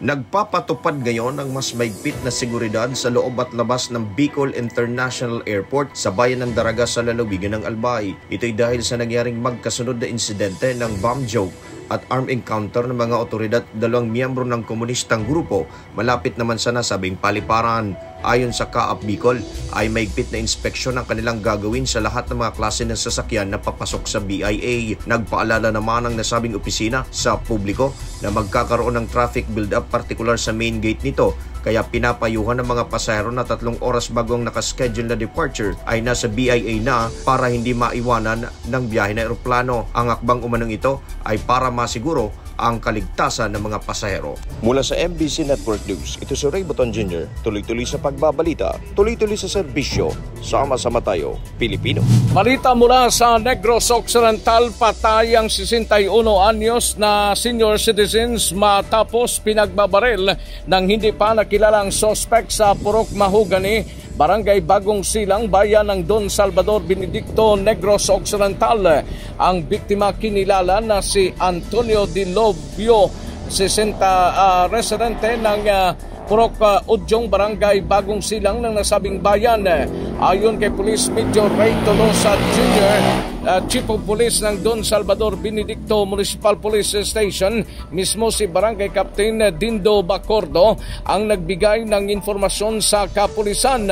Nagpapatupad ngayon ng mas maigpit na seguridad sa loob at labas ng Bicol International Airport sa bayan ng Daraga sa lalawigan ng Albay. Ito'y dahil sa nangyaring magkasunod na insidente ng bomb joke at armed encounter ng mga otoridad at dalawang miyembro ng komunistang grupo malapit naman sa nasabing paliparan. Ayon sa Kaap Bicol, ay maigpit na inspeksyon ang kanilang gagawin sa lahat ng mga klase ng sasakyan na papasok sa BIA. Nagpaalala naman ang nasabing opisina sa publiko na magkakaroon ng traffic build-up partikular sa main gate nito. Kaya pinapayuhan ng mga pasahero na 3 oras bago ang nakaschedule na departure ay nasa BIA na para hindi maiwanan ng biyahe na eroplano. Ang akbang umanong ito ay para masiguro ang kaligtasan ng mga pasahero. Mula sa MBC Network News, ito si Ray Boton Jr. Tuloy-tuloy sa pagbabalita, tuloy-tuloy sa serbisyo. Sama-sama tayo, Pilipino. Balita mula sa Negros Occidental, patay ang 61 anyos na senior citizens matapos pinagbabaril ng hindi pa nakilalang suspect sa Purok Mahogany, Barangay Bagong Silang, bayan ng Don Salvador Benedicto, Negros Occidental. Ang biktima kinilala na si Antonio Di Lobio, 60 residente ng Purok Udyong, Barangay Bagong Silang ng nasabing bayan. Ayon kay Police Major Ray Tolosa Jr., Chief of Police ng Don Salvador Benedicto Municipal Police Station, mismo si Barangay Captain Dindo Bacordo ang nagbigay ng informasyon sa kapulisan.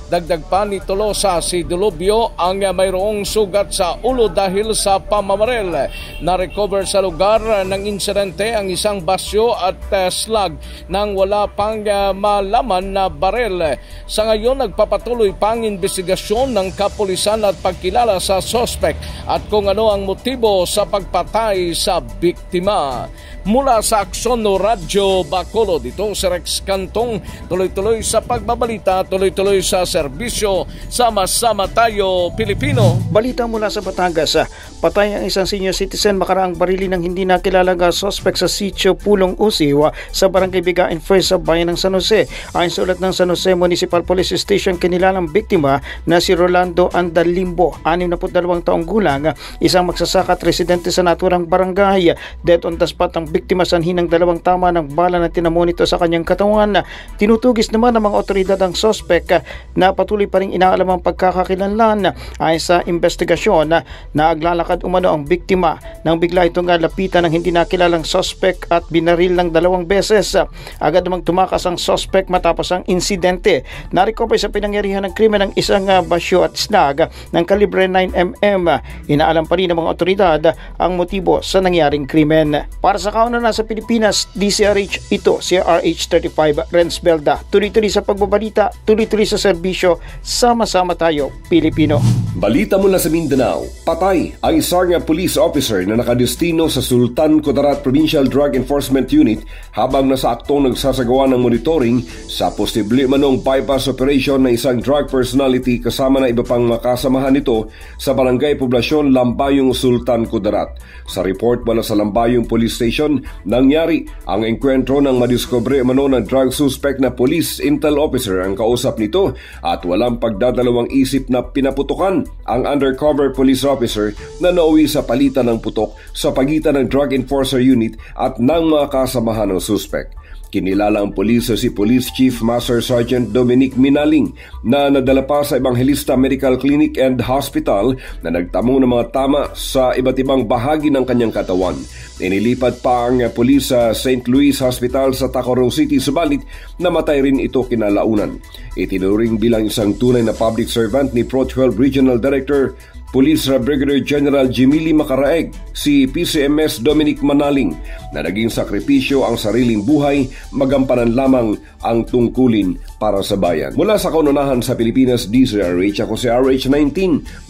Dagdag pa ni Tolosa, si Delobio ang mayroong sugat sa ulo dahil sa pamamaril. Na-recover sa lugar ng insidente ang isang basyo at slug nang wala pang malaman na baril. Sa ngayon, nagpapatuloy pang investigasyon ng kapulisan at pagkilala sa suspect at kung ano ang motibo sa pagpatay sa biktima. Mula sa Aksono Radyo Bacolod, dito si Rex Cantong, tuloy-tuloy sa pagbabalita, tuloy-tuloy sa serbisyo. Sama-sama tayo, Pilipino. Balita mula sa Batangas, patay ang isang senior citizen makaraang barili ng hindi nakilalang suspect sa sitio Pulong Usiwa sa Barangay Bigain First sa bayan ng San Jose. Ayon sa ulat ng San Jose Municipal Police Station, kinilalang biktima na si Rolando Andalimbo, 62 taong gulang, isang magsasaka at residente sa naturang barangay. Dead on the spot ang biktima, sanhi ng 2 tama ng bala na tinamo nito sa kanyang katawan. Tinutugis naman ng mga otoridad ang suspect na patuloy pa rin inaalam ang pagkakakilanlan. Ayon sa investigasyon, naglalakad umano ang biktima nang bigla itong lapitan ng hindi nakilalang suspect at binaril ng 2 beses. Agad namang tumakas ang suspect matapos ang insidente. Narecover sa pinangyarihan ng krimen ng isang basyo at snag ng kalibre 9mm. Inaalam pa rin ng mga otoridad ang motibo sa nangyaring krimen. Para sa kauna na sa Pilipinas, DCRH, ito si RH35 Renz Belda. Tuloy-tuloy sa pagbabalita, tuloy-tuloy sa serbisyo. Sama-sama tayo, Pilipino. Balita mula sa Mindanao, patay ang isang police officer na nakadestino sa Sultan Kudarat Provincial Drug Enforcement Unit habang nasa aktong nagsasagawa ng monitoring sa posible manong bypass operation ng isang drug personality kasama na iba pang makasamahan nito sa Barangay Poblasyon, Lambayong, Sultan Kudarat. Sa report mula sa Lambayong Police Station, nangyari ang engkwentro ng madiskubre mano ng drug suspect na police intel officer ang kausap nito at walang pagdadalawang isip na pinaputukan ang undercover police officer na nauwi sa palitan ng putok sa pagitan ng drug enforcer unit at ng mga kasamahan ng suspect. Kinilala ang pulis si Police Chief Master Sergeant Dominic Minaling na nadala pa sa Evangelista Medical Clinic and Hospital na nagtamo ng mga tama sa iba't ibang bahagi ng kanyang katawan. Inilipat pa ang pulis sa St. Louis Hospital sa Tacorow City, subalit namatay rin ito kinalaunan. Itinuring bilang isang tunay na public servant ni Pro 12 Regional Director Police Brigadier General Jimili Macaraeg, si PCMS Dominic Manaling, na naging sakripisyo ang sariling buhay, magampanan lamang ang tungkulin para sa bayan. Mula sa kaunahan sa Pilipinas, DCRH, ako si RH19,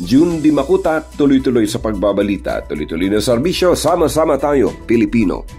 June Di Makuta, tuloy-tuloy sa pagbabalita, tuloy-tuloy na serbisyo, sama-sama tayo, Pilipino.